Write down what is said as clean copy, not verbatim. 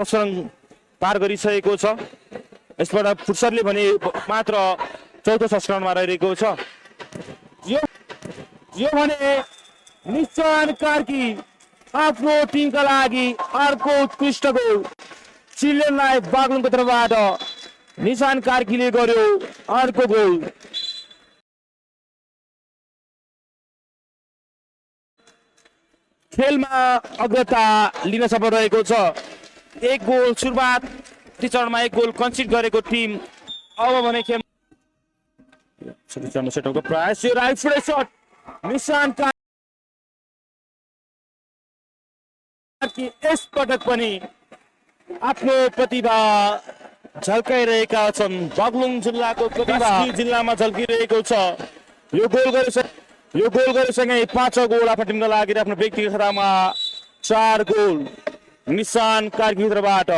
संरक्षण पार गरिसकेको छ। यसबाट फुटसरले भने मात्र चौथो संस्करणमा रहिरहेको छ। यो भने निशान कार्की आफ्नो टिमका लागि अर्को उत्कृष्ट गोल। चिल्ड्रेनलाई बागलुङको तर्फबाट निशान कार्कीले गर्यो अर्को गोल। खेलमा अग्रता लिन सफल रहेको छ। एक गोल सुरुवात चरणमा एक गोल कन्सिड गरेको टिम अब भने खेल सेटअपको प्रयास यो राइट फुट शट निशान कार्की यस पटक पनि आफ्नो प्रतिभा झल्काइरहेका छन्। बागलुङ जिल्लाको प्रतिभा जिल्लामा झल्किरहेको छ। यो गोल गरेसँगै 5 गोल आफ्नो टिमका लागि आफ्नो व्यक्तिगत खातामा 4 गोल निशान कार्कीबाट